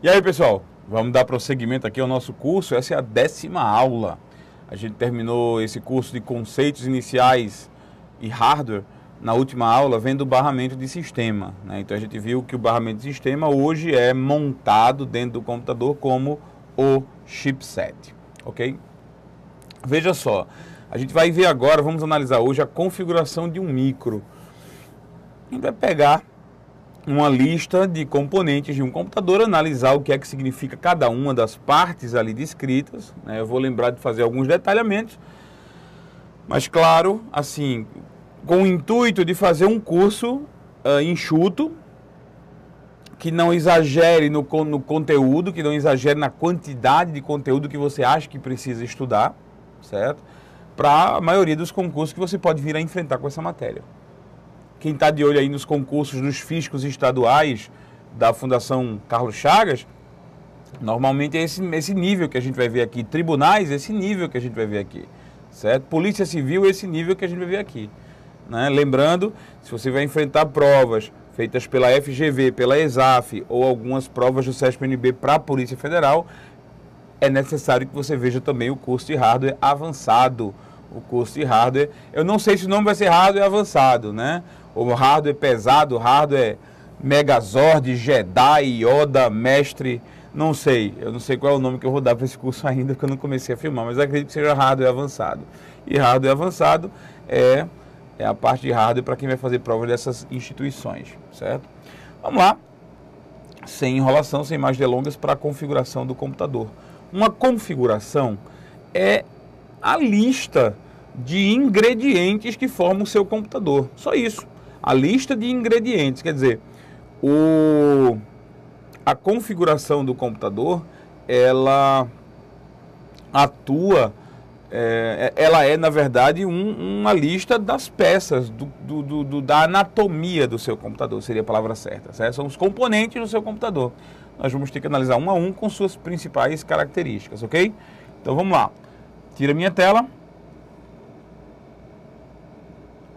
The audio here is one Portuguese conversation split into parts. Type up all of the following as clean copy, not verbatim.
E aí, pessoal, vamos dar prosseguimento aqui ao nosso curso. Essa é a 10ª aula. A gente terminou esse curso de conceitos iniciais e hardware na última aula, vendo o barramento de sistema, né? Então a gente viu que o barramento de sistema hoje é montado dentro do computador como o chipset, ok? Veja só, a gente vai ver agora, vamos analisar hoje a configuração de um micro. A gente vai pegar uma lista de componentes de um computador, analisar o que é que significa cada uma das partes ali descritas, né? Eu vou lembrar de fazer alguns detalhamentos, mas claro, assim, com o intuito de fazer um curso enxuto, que não exagere no conteúdo, que não exagere na quantidade de conteúdo que você acha que precisa estudar, certo? Para a maioria dos concursos que você pode vir a enfrentar com essa matéria. Quem está de olho aí nos concursos dos fiscos estaduais da Fundação Carlos Chagas, normalmente é esse nível que a gente vai ver aqui. Tribunais, esse nível que a gente vai ver aqui, certo? Polícia Civil, esse nível que a gente vai ver aqui, né? Lembrando, se você vai enfrentar provas feitas pela FGV, pela ESAF ou algumas provas do CESP-NB para a Polícia Federal, é necessário que você veja também o curso de hardware avançado. O curso de hardware, eu não sei se o nome vai ser hardware avançado, né? Ou hardware pesado, hardware Megazord, Jedi, Yoda, Mestre, não sei. Eu não sei qual é o nome que eu vou dar para esse curso ainda, porque eu não comecei a filmar, mas acredito que seja hardware avançado. E hardware avançado é a parte de hardware para quem vai fazer prova dessas instituições, certo? Vamos lá, sem enrolação, sem mais delongas, para a configuração do computador. Uma configuração é a lista de ingredientes que formam o seu computador. Só isso. A lista de ingredientes. Quer dizer, a configuração do computador, ela atua, ela é, na verdade, uma lista das peças, da anatomia do seu computador, seria a palavra certa, certo? São os componentes do seu computador. Nós vamos ter que analisar um a um com suas principais características, ok? Então vamos lá. Tira minha tela.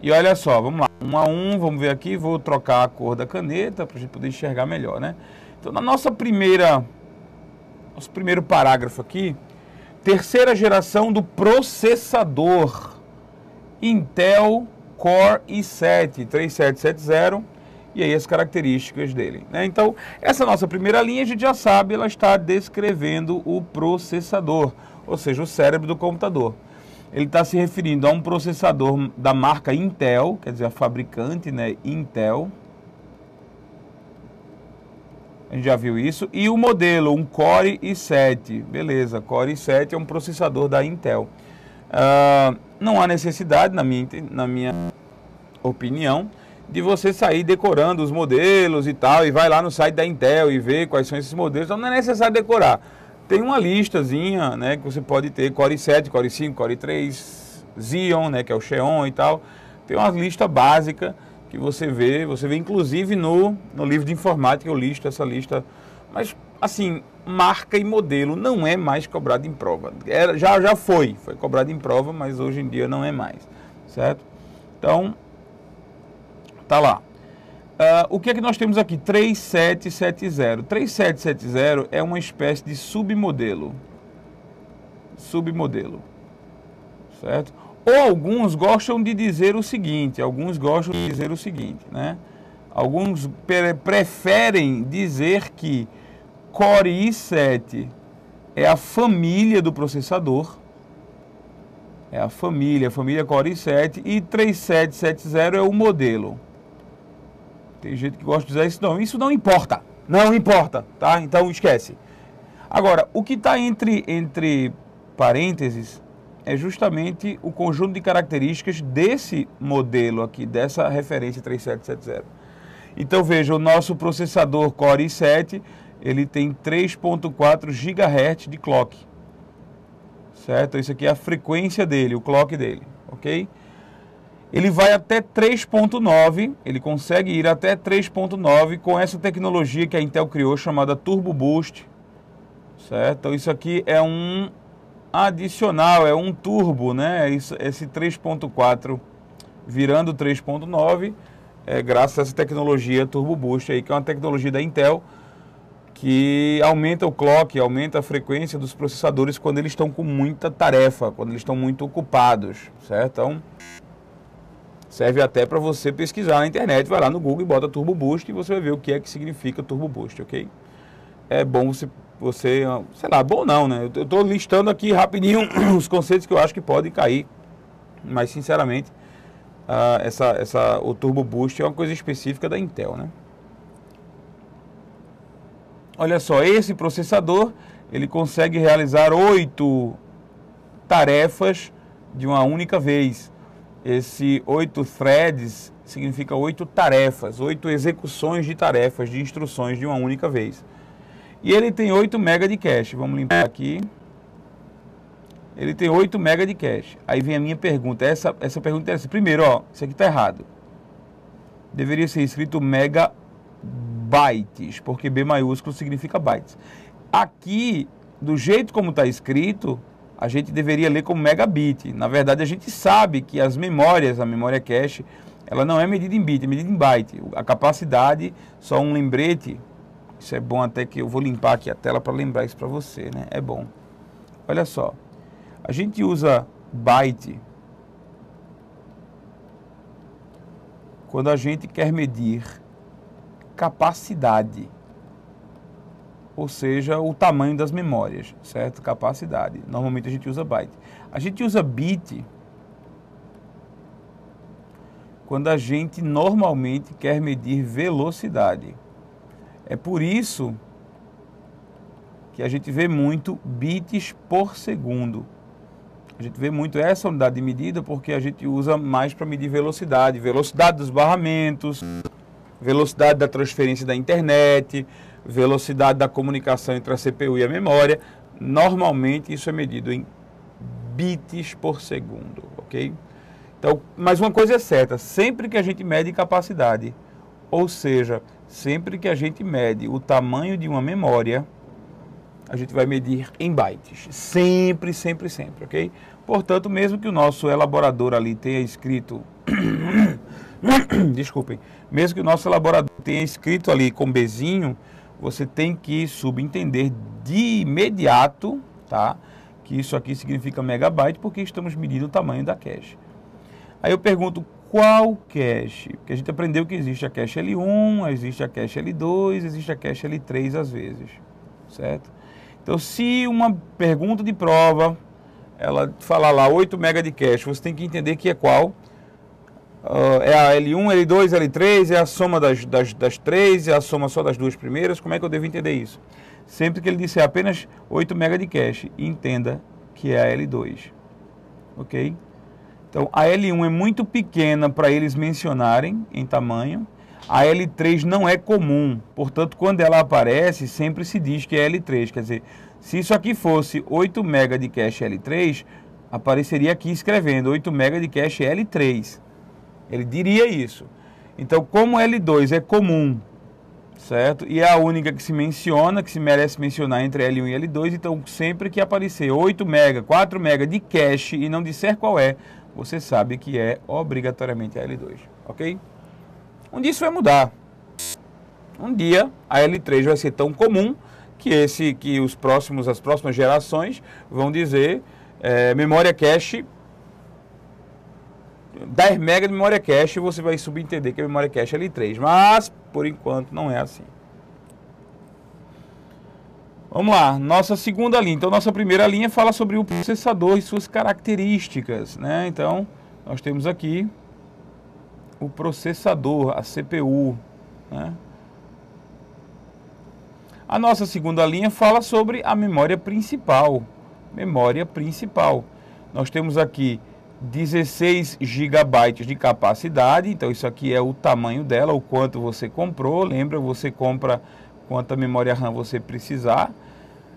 E olha só, vamos lá. Um a um, vamos ver aqui. Vou trocar a cor da caneta para a gente poder enxergar melhor, né? Então, nosso primeiro parágrafo aqui, terceira geração do processador Intel Core i7 3770, e aí as características dele, né? Então, essa nossa primeira linha, a gente já sabe, ela está descrevendo o processador, ou seja, o cérebro do computador. Ele está se referindo a um processador da marca Intel, quer dizer, a fabricante, né, Intel. A gente já viu isso. E o modelo, um Core i7. Beleza, Core i7 é um processador da Intel. Não há necessidade, na minha opinião, de você sair decorando os modelos e tal, e vai lá no site da Intel e ver quais são esses modelos. Então não é necessário decorar. Tem uma listazinha, né, que você pode ter Core i7, Core i5, Core i3, Xeon, né, que é o Xeon e tal. Tem uma lista básica que você vê inclusive no livro de informática, eu listo essa lista. Mas, assim, marca e modelo não é mais cobrado em prova. Já foi cobrado em prova, mas hoje em dia não é mais, certo? Então, tá lá. O que é que nós temos aqui? 3770. 3770 é uma espécie de submodelo. Certo? Ou alguns gostam de dizer o seguinte, né? Alguns preferem dizer que Core i7 é a família do processador. É a família Core i7, e 3770 é o modelo. Tem gente que gosta de dizer isso, não. Isso não importa. Não importa, tá? Então esquece. Agora, o que está entre parênteses é justamente o conjunto de características desse modelo aqui, dessa referência 3770. Então veja, o nosso processador Core i7, ele tem 3.4 GHz de clock. Certo? Isso aqui é a frequência dele, o clock dele, ok? Ele vai até 3.9, ele consegue ir até 3.9 com essa tecnologia que a Intel criou, chamada Turbo Boost, certo? Então isso aqui é um adicional, é um turbo, né? Esse 3.4 virando 3.9, graças a essa tecnologia Turbo Boost aí, que é uma tecnologia da Intel, que aumenta o clock, aumenta a frequência dos processadores quando eles estão com muita tarefa, quando eles estão muito ocupados, certo? Então, serve até para você pesquisar na internet, vai lá no Google e bota Turbo Boost e você vai ver o que é que significa Turbo Boost, ok? É bom você, sei lá, bom não, né? Eu estou listando aqui rapidinho os conceitos que eu acho que podem cair, mas sinceramente, o Turbo Boost é uma coisa específica da Intel, né? Olha só, esse processador, ele consegue realizar 8 tarefas de uma única vez. Esse 8 threads significa 8 tarefas, 8 execuções de tarefas, de instruções de uma única vez. E ele tem 8 MB de cache. Vamos limpar aqui. Ele tem 8 MB de cache. Aí vem a minha pergunta. Essa pergunta é essa. Primeiro, ó, isso aqui está errado. Deveria ser escrito megabytes, porque B maiúsculo significa bytes. Aqui, do jeito como está escrito, a gente deveria ler como megabit. Na verdade, a gente sabe que as memórias, a memória cache, ela não é medida em bit, é medida em byte. A capacidade, só um lembrete, isso é bom até que eu vou limpar aqui a tela para lembrar isso para você, né? É bom. Olha só, a gente usa byte quando a gente quer medir capacidade, ou seja, o tamanho das memórias, certo? Capacidade. Normalmente a gente usa byte. A gente usa bit quando a gente normalmente quer medir velocidade. É por isso que a gente vê muito bits por segundo. A gente vê muito essa unidade de medida porque a gente usa mais para medir velocidade. Velocidade dos barramentos, velocidade da transferência da internet, velocidade da comunicação entre a CPU e a memória. Normalmente isso é medido em bits por segundo, ok? Então, mas uma coisa é certa, sempre que a gente mede capacidade, ou seja, sempre que a gente mede o tamanho de uma memória, a gente vai medir em bytes. Sempre, sempre, sempre, ok? Portanto, mesmo que o nosso elaborador ali tenha escrito... Desculpem. Mesmo que o nosso elaborador tenha escrito ali com Bzinho, você tem que subentender de imediato, tá? Que isso aqui significa megabyte, porque estamos medindo o tamanho da cache. Aí eu pergunto, qual cache? Porque a gente aprendeu que existe a cache L1, existe a cache L2, existe a cache L3 às vezes, certo? Então, se uma pergunta de prova, ela falar lá 8 MB de cache, você tem que entender que é qual. É a L1, L2, L3, é a soma das três, é a soma só das duas primeiras. Como é que eu devo entender isso? Sempre que ele disser apenas 8 MB de cache, entenda que é a L2, ok? Então, a L1 é muito pequena para eles mencionarem em tamanho. A L3 não é comum, portanto, quando ela aparece, sempre se diz que é L3. Quer dizer, se isso aqui fosse 8 MB de cache L3, apareceria aqui escrevendo 8 MB de cache L3. Ele diria isso. Então, como L2 é comum, certo? E é a única que se menciona, que se merece mencionar entre L1 e L2, então sempre que aparecer 8 MB, 4 MB de cache e não disser qual é, você sabe que é obrigatoriamente a L2, ok? Um dia isso vai mudar. Um dia a L3 vai ser tão comum que as próximas gerações vão dizer memória cache, 10 MB de memória cache, e você vai subentender que a memória cache é L3, mas por enquanto não é assim. Vamos lá, nossa segunda linha. Então, nossa primeira linha fala sobre o processador e suas características, né? Então, nós temos aqui o processador, a CPU, né? A nossa segunda linha fala sobre a memória principal. Memória principal. Nós temos aqui 16 GB de capacidade, então isso aqui é o tamanho dela, o quanto você comprou. Lembra, você compra quanta memória RAM você precisar.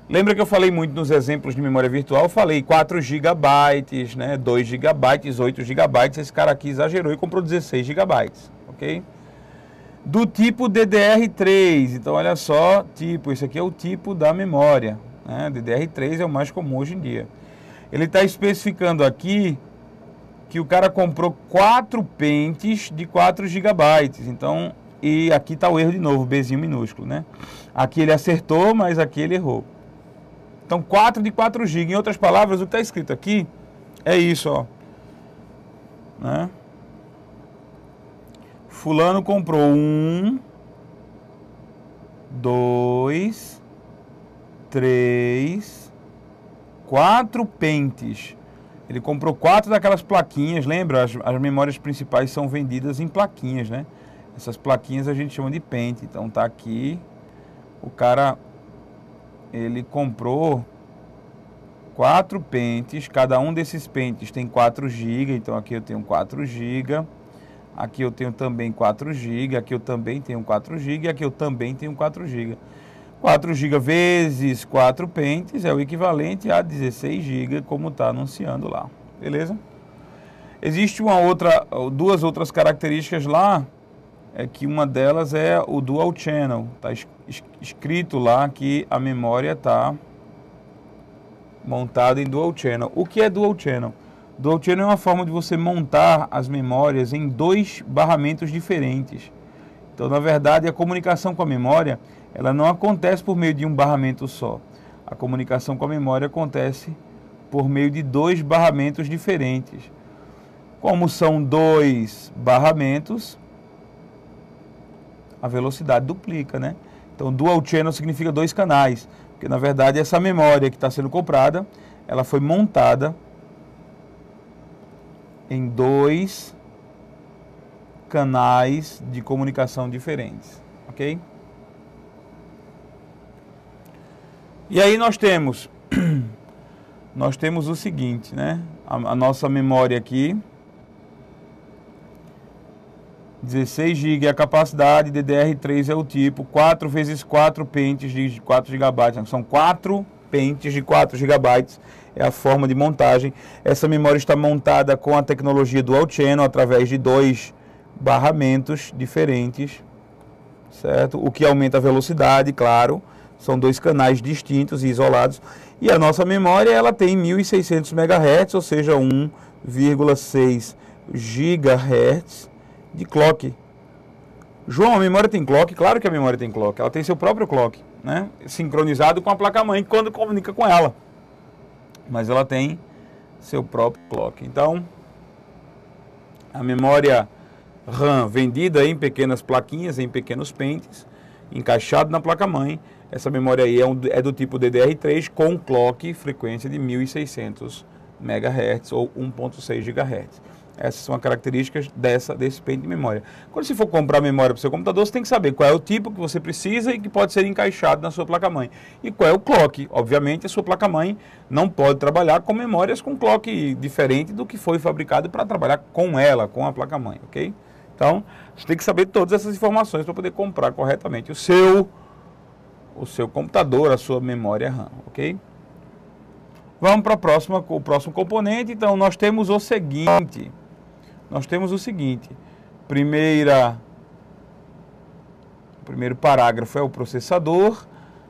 Lembra que eu falei muito nos exemplos de memória virtual, eu falei 4 GB, né, 2 GB, 8 GB, esse cara aqui exagerou e comprou 16 GB, ok? Do tipo DDR3, então olha só, tipo, esse aqui é o tipo da memória, né? DDR3 é o mais comum hoje em dia. Ele está especificando aqui que o cara comprou 4 pentes de 4 GB, então E aqui está o erro de novo, Bzinho minúsculo, né? Aqui ele acertou, mas aqui ele errou. Então 4 de 4 GB. Em outras palavras, o que está escrito aqui é isso, ó. Né? Fulano comprou 1, 2, 3, 4 pentes. Ele comprou 4 daquelas plaquinhas, lembra? As memórias principais são vendidas em plaquinhas, né? Essas plaquinhas a gente chama de pente. Então tá aqui, o cara, ele comprou 4 pentes, cada um desses pentes tem 4 GB, então aqui eu tenho 4 GB, aqui eu tenho também 4 GB, aqui eu também tenho 4 GB, aqui eu também tenho 4 GB. 4 GB vezes 4 pentes é o equivalente a 16 GB, como está anunciando lá, beleza? Existe duas outras características lá, é que uma delas é o Dual Channel. Está escrito lá que a memória está montada em Dual Channel. O que é Dual Channel? Dual Channel é uma forma de você montar as memórias em 2 barramentos diferentes. Então, na verdade, a comunicação com a memória, ela não acontece por meio de um barramento só. A comunicação com a memória acontece por meio de 2 barramentos diferentes. Como são 2 barramentos, a velocidade duplica, né? Então, Dual Channel significa 2 canais, porque na verdade essa memória que está sendo comprada, ela foi montada em 2 canais de comunicação diferentes, ok? E aí nós temos o seguinte, né? A nossa memória aqui, 16 GB é a capacidade, DDR3 é o tipo, 4 vezes 4 pentes de 4 GB, são 4 pentes de 4 GB, é a forma de montagem. Essa memória está montada com a tecnologia Dual Channel, através de 2 barramentos diferentes, certo? O que aumenta a velocidade, claro, são 2 canais distintos e isolados. E a nossa memória, ela tem 1600 MHz, ou seja, 1,6 GHz de clock. João, a memória tem clock? Claro que a memória tem clock. Ela tem seu próprio clock, né? Sincronizado com a placa-mãe quando comunica com ela. Mas ela tem seu próprio clock. Então, a memória RAM vendida em pequenas plaquinhas, em pequenos pentes, encaixado na placa-mãe. Essa memória aí é do tipo DDR3 com clock, frequência de 1600 MHz ou 1.6 GHz. Essas são as características desse pente de memória. Quando você for comprar memória para o seu computador, você tem que saber qual é o tipo que você precisa e que pode ser encaixado na sua placa-mãe. E qual é o clock. Obviamente, a sua placa-mãe não pode trabalhar com memórias com clock diferente do que foi fabricado para trabalhar com ela, com a placa-mãe, ok? Então, você tem que saber todas essas informações para poder comprar corretamente o seu computador, a sua memória RAM, ok? Vamos para o próximo componente. Então, nós temos o seguinte. O primeiro parágrafo é o processador.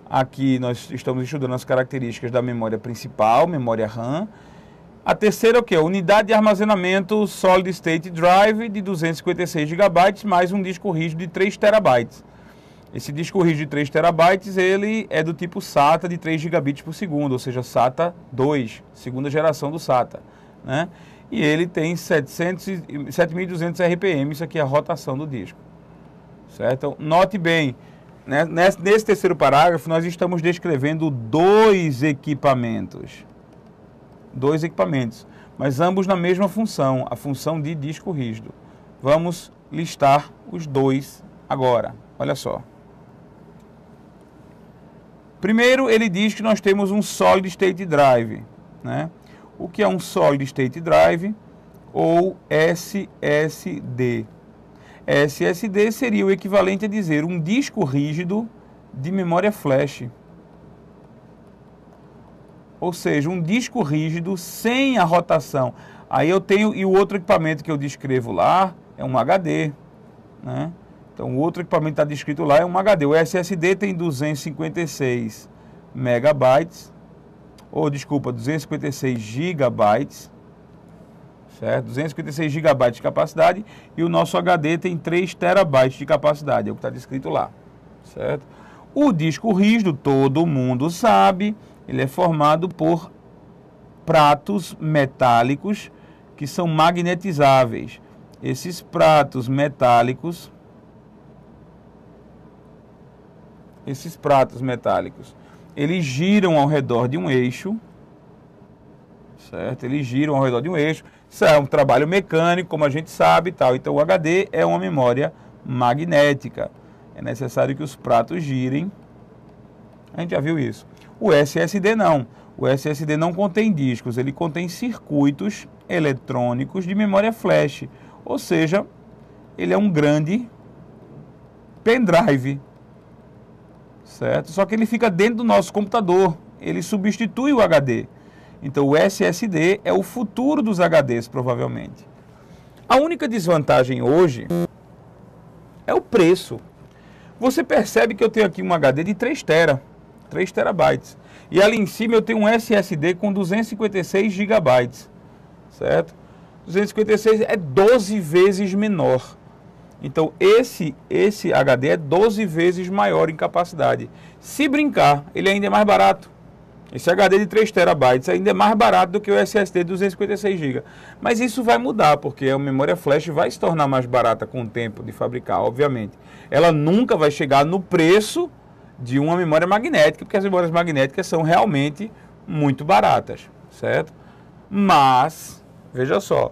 Aqui nós estamos estudando as características da memória principal, memória RAM. A terceira é o quê? Unidade de armazenamento Solid State Drive de 256 GB mais um disco rígido de 3 TB. Esse disco rígido de 3 TB, ele é do tipo SATA de 3 gigabits por segundo, ou seja, SATA 2, segunda geração do SATA, né? E ele tem 7.200 RPM, isso aqui é a rotação do disco, certo? Então, note bem, né? Nesse terceiro parágrafo, nós estamos descrevendo 2 equipamentos, mas ambos na mesma função, a função de disco rígido. Vamos listar os 2 agora, olha só. Primeiro, ele diz que nós temos um Solid State Drive, né? O que é um Solid State Drive ou SSD? SSD seria o equivalente a dizer um disco rígido de memória flash. Ou seja, um disco rígido sem a rotação. Aí eu tenho, e o outro equipamento que eu descrevo lá é um HD, né? Então, o outro equipamento que está descrito lá é um HD. O SSD tem 256 megabytes, ou desculpa, 256 gigabytes, certo? 256 GB de capacidade e o nosso HD tem 3 TB de capacidade, é o que está descrito lá, certo? O disco rígido, todo mundo sabe, ele é formado por pratos metálicos que são magnetizáveis. Esses pratos metálicos, eles giram ao redor de um eixo, certo? Eles giram ao redor de um eixo. Isso é um trabalho mecânico, como a gente sabe e tal. Então o HD é uma memória magnética. É necessário que os pratos girem. A gente já viu isso. O SSD não. O SSD não contém discos, ele contém circuitos eletrônicos de memória flash. Ou seja, ele é um grande pendrive, certo? Só que ele fica dentro do nosso computador, ele substitui o HD. Então o SSD é o futuro dos HDs, provavelmente. A única desvantagem hoje é o preço. Você percebe que eu tenho aqui um HD de 3 terabytes. E ali em cima eu tenho um SSD com 256 GB, certo? 256 é 12 vezes menor. Então esse HD é 12 vezes maior em capacidade. Se brincar, ele ainda é mais barato. Esse HD de 3 terabytes ainda é mais barato do que o SSD de 256 GB. Mas isso vai mudar, porque a memória flash vai se tornar mais barata com o tempo de fabricar, obviamente. Ela nunca vai chegar no preço de uma memória magnética, porque as memórias magnéticas são realmente muito baratas, certo? Mas, veja só,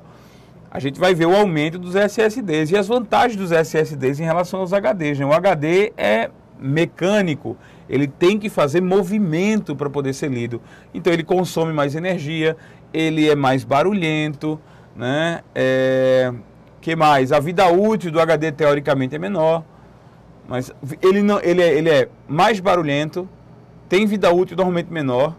a gente vai ver o aumento dos SSDs e as vantagens dos SSDs em relação aos HDs, né? O HD é mecânico, ele tem que fazer movimento para poder ser lido. Então ele consome mais energia, ele é mais barulhento, né? Que mais? A vida útil do HD teoricamente é menor, mas ele é mais barulhento, tem vida útil normalmente menor.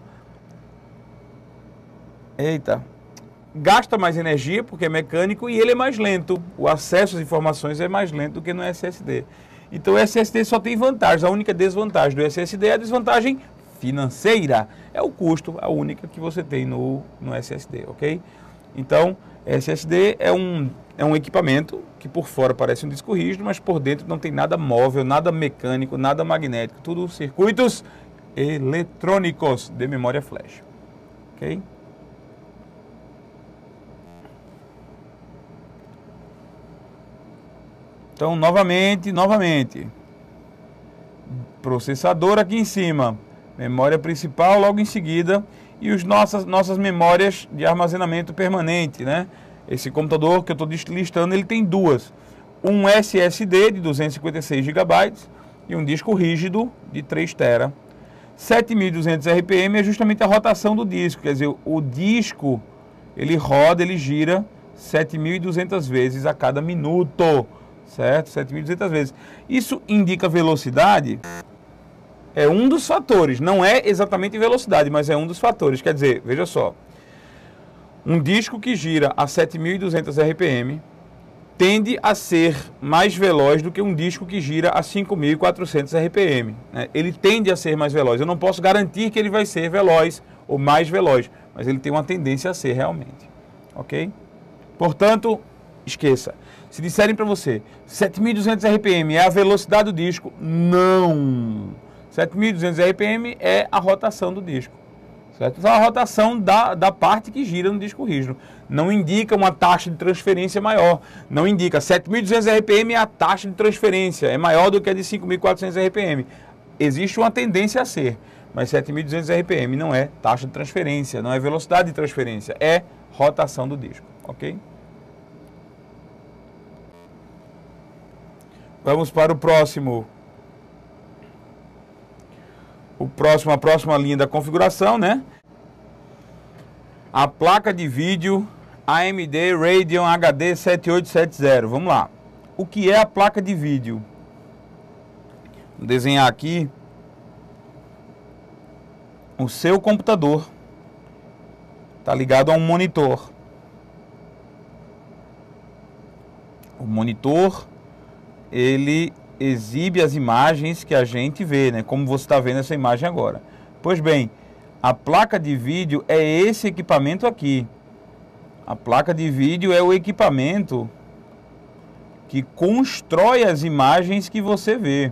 Gasta mais energia porque é mecânico e ele é mais lento. O acesso às informações é mais lento do que no SSD. Então o SSD só tem vantagens. A única desvantagem do SSD é a desvantagem financeira. É o custo, a única que você tem no SSD, ok? Então, SSD é um equipamento que por fora parece um disco rígido, mas por dentro não tem nada móvel, nada mecânico, nada magnético. Tudo circuitos eletrônicos de memória flash, ok? Então, novamente, processador aqui em cima, memória principal logo em seguida e as nossas memórias de armazenamento permanente, né? Esse computador que eu estou listando, ele tem duas, um SSD de 256 GB e um disco rígido de 3 TB. 7.200 RPM é justamente a rotação do disco, quer dizer, o disco, ele roda, ele gira 7.200 vezes a cada minuto. Certo? 7.200 vezes. Isso indica velocidade? É um dos fatores. Não é exatamente velocidade, mas é um dos fatores. Quer dizer, veja só. Um disco que gira a 7.200 RPM tende a ser mais veloz do que um disco que gira a 5.400 RPM. Né? Ele tende a ser mais veloz. Eu não posso garantir que ele vai ser veloz ou mais veloz, mas ele tem uma tendência a ser realmente. Ok? Portanto, esqueça. Se disserem para você 7.200 RPM é a velocidade do disco, não. 7.200 RPM é a rotação do disco, certo? Então, a rotação da parte que gira no disco rígido. Não indica uma taxa de transferência maior. Não indica 7.200 RPM é a taxa de transferência, é maior do que a de 5.400 RPM. Existe uma tendência a ser, mas 7.200 RPM não é taxa de transferência, não é velocidade de transferência, é rotação do disco, ok? Vamos para o próximo. A próxima linha da configuração, né? A placa de vídeo AMD Radeon HD 7870. Vamos lá. O que é a placa de vídeo? Vou desenhar aqui o seu computador. Está ligado a um monitor. O monitor, ele exibe as imagens que a gente vê, né? Como você está vendo essa imagem agora. Pois bem, a placa de vídeo é esse equipamento aqui. A placa de vídeo é o equipamento que constrói as imagens que você vê.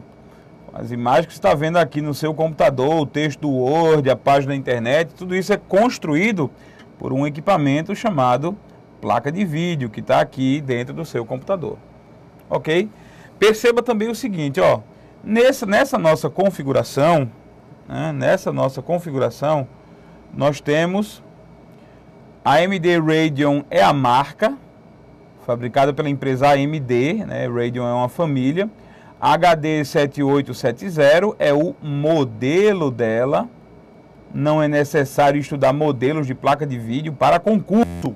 As imagens que você está vendo aqui no seu computador, o texto do Word, a página da internet, tudo isso é construído por um equipamento chamado placa de vídeo, que está aqui dentro do seu computador. Ok? Perceba também o seguinte, ó, nessa nossa configuração, né, nós temos a AMD Radeon é a marca, fabricada pela empresa AMD, né, Radeon é uma família. HD 7870 é o modelo dela. Não é necessário estudar modelos de placa de vídeo para concurso.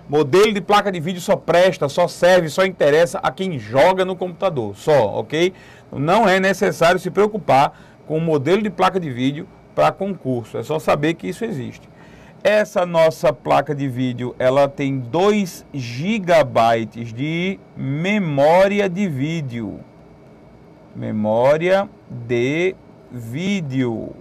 Modelo de placa de vídeo só presta, só serve, só interessa a quem joga no computador, só, ok? Não é necessário se preocupar com o modelo de placa de vídeo para concurso, é só saber que isso existe. Essa nossa placa de vídeo, ela tem 2 GB de memória de vídeo. Memória de vídeo.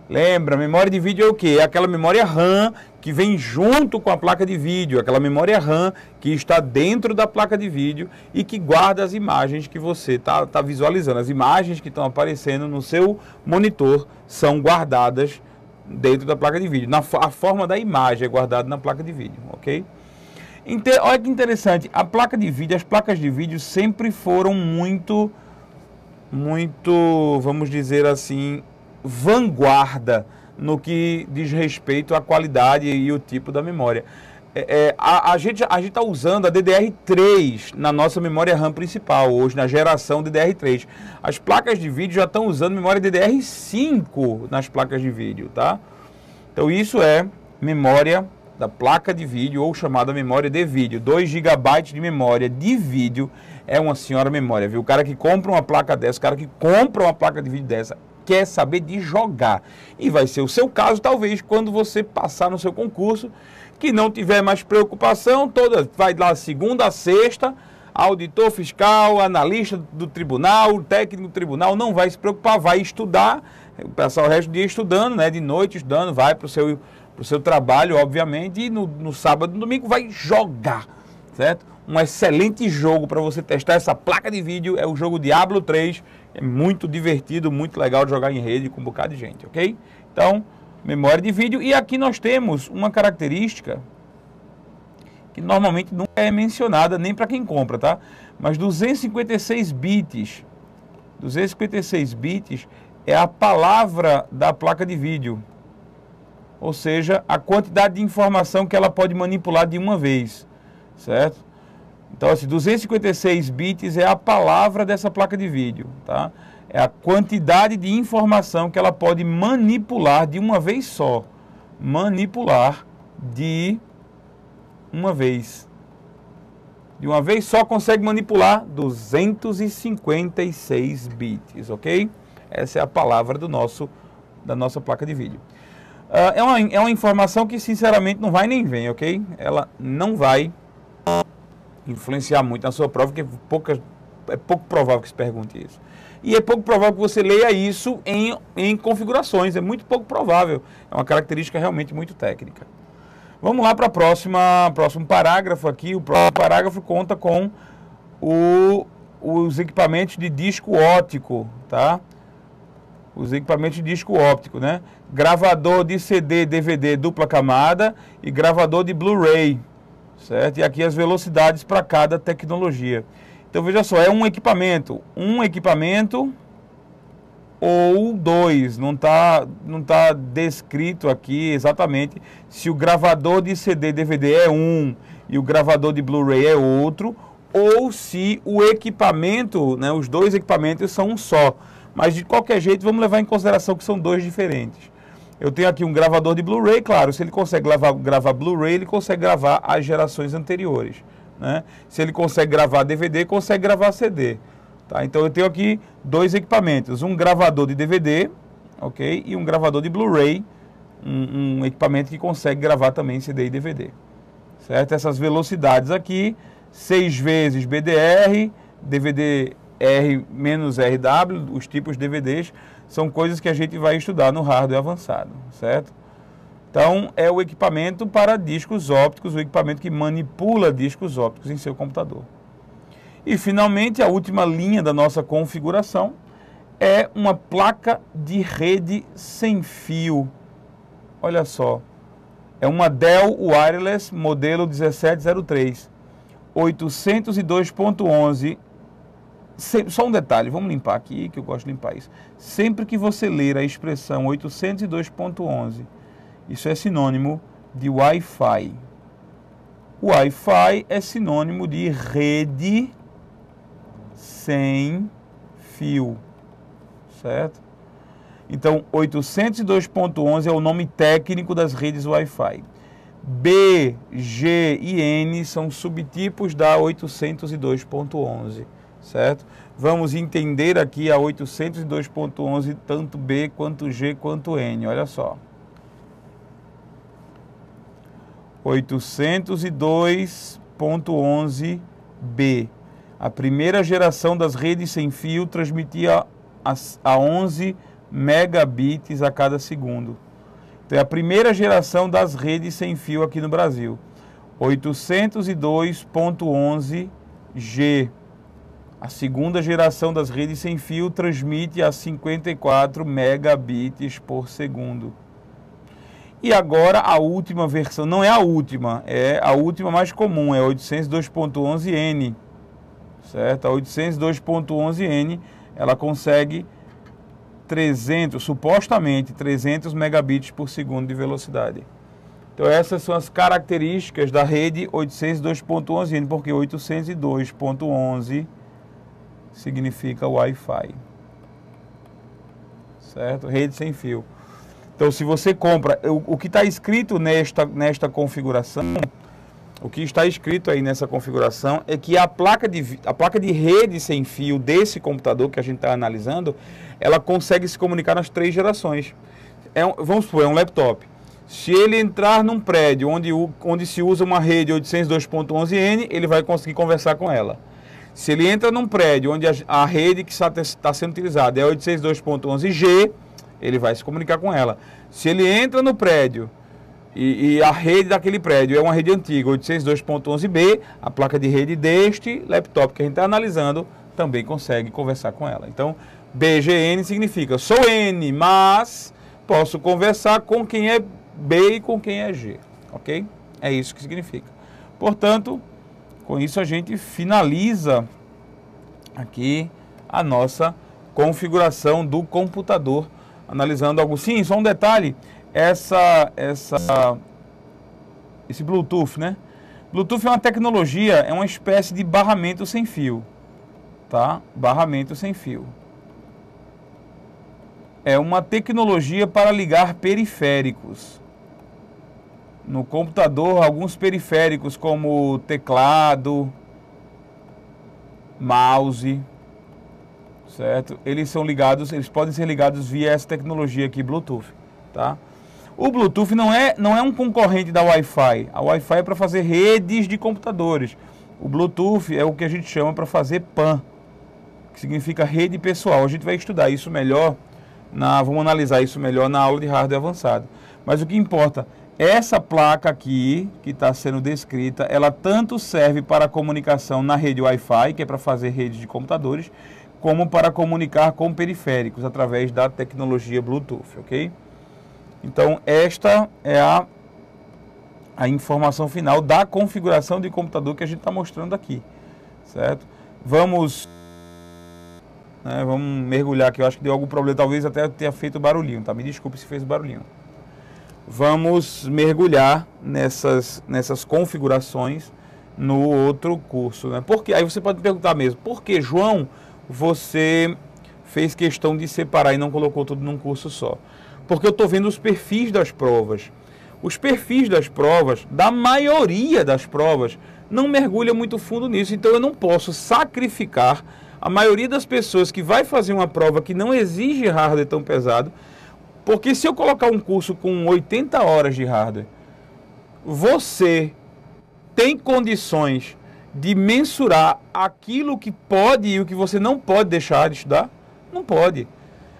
Lembra, memória de vídeo é o quê? É aquela memória RAM que vem junto com a placa de vídeo, aquela memória RAM que está dentro da placa de vídeo e que guarda as imagens que você está visualizando. As imagens que estão aparecendo no seu monitor são guardadas dentro da placa de vídeo. A forma da imagem é guardada na placa de vídeo, ok? Então, olha que interessante, as placas de vídeo sempre foram muito, vamos dizer assim, vanguarda no que diz respeito à qualidade e o tipo da memória. A gente está usando a DDR3 na nossa memória RAM principal, hoje na geração DDR3. As placas de vídeo já estão usando memória DDR5 nas placas de vídeo, tá? Então isso é memória da placa de vídeo, ou chamada memória de vídeo. 2 GB de memória de vídeo é uma senhora memória, viu? O cara que compra uma placa dessa, o cara que compra uma placa de vídeo dessa, quer saber de jogar. E vai ser o seu caso, talvez, quando você passar no seu concurso, que não tiver mais preocupação, vai lá segunda a sexta, auditor fiscal, analista do tribunal, técnico do tribunal, não vai se preocupar, vai estudar, passar o resto do dia estudando, né, de noite estudando, vai para o seu trabalho, obviamente, e no sábado e no domingo vai jogar, certo? Um excelente jogo para você testar essa placa de vídeo é o jogo Diablo 3, é muito divertido, muito legal de jogar em rede com um bocado de gente, ok? Então, memória de vídeo. E aqui nós temos uma característica que normalmente não é mencionada nem para quem compra, tá? Mas 256 bits. 256 bits é a palavra da placa de vídeo. Ou seja, a quantidade de informação que ela pode manipular de uma vez, certo? Então, assim, 256 bits é a palavra dessa placa de vídeo, tá? É a quantidade de informação que ela pode manipular de uma vez só. Manipular de uma vez. De uma vez só consegue manipular 256 bits, ok? Essa é a palavra da nossa placa de vídeo. É uma informação que, sinceramente, não vai nem vem, ok? Ela não vai influenciar muito na sua prova, porque é pouco provável que se pergunte isso. E é pouco provável que você leia isso em configurações, é muito pouco provável. É uma característica realmente muito técnica. Vamos lá para o próximo parágrafo aqui. O próximo parágrafo conta com os equipamentos de disco óptico, tá? Os equipamentos de disco óptico, né? Gravador de CD, DVD dupla camada e gravador de Blu-ray, certo? E aqui as velocidades para cada tecnologia. Então veja só, é um equipamento ou 2, não tá descrito aqui exatamente se o gravador de CD, DVD é um e o gravador de Blu-ray é outro, ou se o equipamento, né, os dois equipamentos são um só. Mas de qualquer jeito vamos levar em consideração que são dois diferentes. Eu tenho aqui um gravador de Blu-ray, claro, se ele consegue gravar Blu-ray, ele consegue gravar as gerações anteriores, né? Se ele consegue gravar DVD, consegue gravar CD. Tá? Então eu tenho aqui dois equipamentos, um gravador de DVD, ok? E um gravador de Blu-ray, um equipamento que consegue gravar também CD e DVD. Certo? Essas velocidades aqui, 6 vezes BDR, DVD R menos RW, os tipos DVDs, são coisas que a gente vai estudar no hardware avançado, certo? Então, é o equipamento para discos ópticos, o equipamento que manipula discos ópticos em seu computador. E, finalmente, a última linha da nossa configuração é uma placa de rede sem fio. Olha só, é uma Dell Wireless modelo 1703, 802.11. Só um detalhe, vamos limpar aqui, que eu gosto de limpar isso. Sempre que você ler a expressão 802.11, isso é sinônimo de Wi-Fi. Wi-Fi é sinônimo de rede sem fio, certo? Então, 802.11 é o nome técnico das redes Wi-Fi. B, G e N são subtipos da 802.11, certo? Vamos entender aqui a 802.11, tanto B quanto G quanto N, olha só. 802.11b. A primeira geração das redes sem fio transmitia a 11 megabits a cada segundo. Então é a primeira geração das redes sem fio aqui no Brasil. 802.11g. A segunda geração das redes sem fio transmite a 54 megabits por segundo. E agora a última versão, não é a última, é a última mais comum, é 802.11n, certo? A 802.11n, ela consegue supostamente 300 megabits por segundo de velocidade. Então essas são as características da rede 802.11n, porque 802.11 significa Wi-Fi, certo? Rede sem fio. Então, se você compra, o que está escrito nesta configuração, o que está escrito aí nessa configuração é que a placa de rede sem fio desse computador que a gente está analisando, ela consegue se comunicar nas 3 gerações. Vamos supor, é um laptop. Se ele entrar num prédio onde se usa uma rede 802.11n, ele vai conseguir conversar com ela. Se ele entra num prédio onde a rede que está sendo utilizada é 802.11g, ele vai se comunicar com ela. Se ele entra no prédio e a rede daquele prédio é uma rede antiga, 802.11b, a placa de rede deste laptop que a gente está analisando também consegue conversar com ela. Então, BGN significa, sou N, mas posso conversar com quem é B e com quem é G, ok? É isso que significa. Portanto, com isso a gente finaliza aqui a nossa configuração do computador, analisando algo. Sim, só um detalhe, esse Bluetooth, né? Bluetooth é uma tecnologia, é uma espécie de barramento sem fio, tá? Barramento sem fio. É uma tecnologia para ligar periféricos. No computador, alguns periféricos como teclado, mouse, certo? Eles podem ser ligados via essa tecnologia aqui, Bluetooth, tá? O Bluetooth não é um concorrente da Wi-Fi. A Wi-Fi é para fazer redes de computadores. O Bluetooth é o que a gente chama para fazer PAN, que significa rede pessoal. A gente vai estudar isso melhor, vamos analisar isso melhor na aula de hardware avançado. Mas o que importa, essa placa aqui, que está sendo descrita, ela tanto serve para comunicação na rede Wi-Fi, que é para fazer redes de computadores, como para comunicar com periféricos através da tecnologia Bluetooth, ok? Então, esta é a informação final da configuração de computador que a gente está mostrando aqui, certo? Vamos mergulhar aqui, eu acho que deu algum problema, talvez até tenha feito barulhinho, tá? Me desculpe se fez barulhinho. Vamos mergulhar nessas configurações no outro curso, né? Porque, aí você pode perguntar mesmo, por que, João, você fez questão de separar e não colocou tudo num curso só? Porque eu estou vendo os perfis das provas. Os perfis das provas, da maioria das provas, não mergulha muito fundo nisso. Então eu não posso sacrificar a maioria das pessoas que vai fazer uma prova que não exige hardware tão pesado. Porque se eu colocar um curso com 80 horas de hardware, você tem condições de mensurar aquilo que pode e o que você não pode deixar de estudar? Não pode.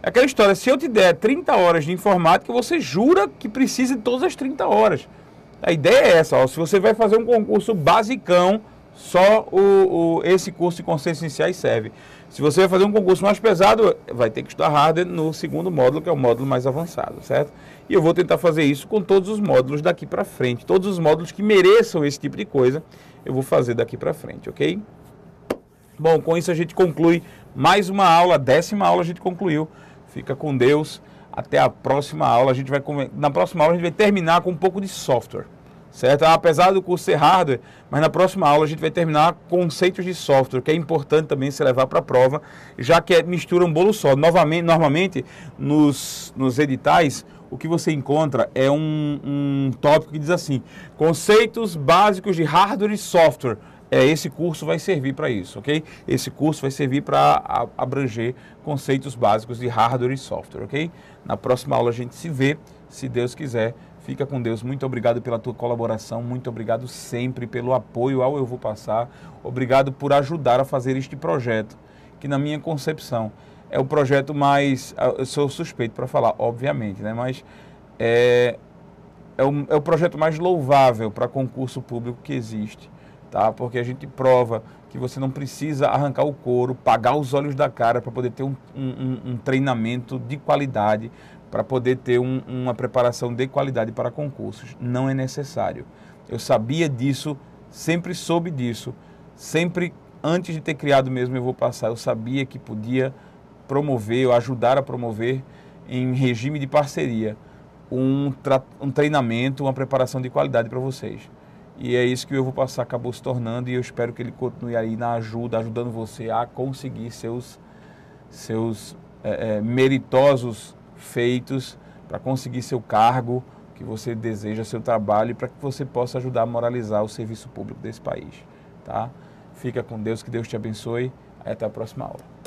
É aquela história, se eu te der 30 horas de informática, você jura que precisa de todas as 30 horas. A ideia é essa, ó, se você vai fazer um concurso basicão, só esse curso de conceitos iniciais serve. Se você vai fazer um concurso mais pesado, vai ter que estudar hardware no segundo módulo, que é o módulo mais avançado, certo? E eu vou tentar fazer isso com todos os módulos daqui para frente. Todos os módulos que mereçam esse tipo de coisa, eu vou fazer daqui para frente, ok? Bom, com isso a gente conclui mais uma aula, a 10ª aula a gente concluiu. Fica com Deus. Até a próxima aula. Na próxima aula a gente vai terminar com um pouco de software, certo? Apesar do curso ser hardware, mas na próxima aula a gente vai terminar conceitos de software, que é importante também se levar para a prova, já que mistura um bolo só. Normalmente, nos editais, o que você encontra é um tópico que diz assim: conceitos básicos de hardware e software. Esse curso vai servir para isso, ok? Esse curso vai servir para abranger conceitos básicos de hardware e software, ok? Na próxima aula a gente se vê, se Deus quiser. Fica com Deus. Muito obrigado pela tua colaboração, muito obrigado sempre pelo apoio ao Eu Vou Passar. Obrigado por ajudar a fazer este projeto, que na minha concepção é o projeto mais... Eu sou suspeito para falar, obviamente, né? Mas é o projeto mais louvável para concurso público que existe. Tá? Porque a gente prova que você não precisa arrancar o couro, pagar os olhos da cara para poder ter um treinamento de qualidade, para poder ter uma preparação de qualidade para concursos. Não é necessário. Eu sabia disso, sempre soube disso, sempre antes de ter criado mesmo Eu Vou Passar, eu sabia que podia promover, ou ajudar a promover em regime de parceria, um treinamento, uma preparação de qualidade para vocês. E é isso que Eu Vou Passar acabou se tornando, e eu espero que ele continue aí na ajuda, ajudando você a conseguir seus meritosos feitos, para conseguir seu cargo que você deseja, seu trabalho, para que você possa ajudar a moralizar o serviço público desse país. Tá? Fica com Deus, que Deus te abençoe. Até a próxima aula.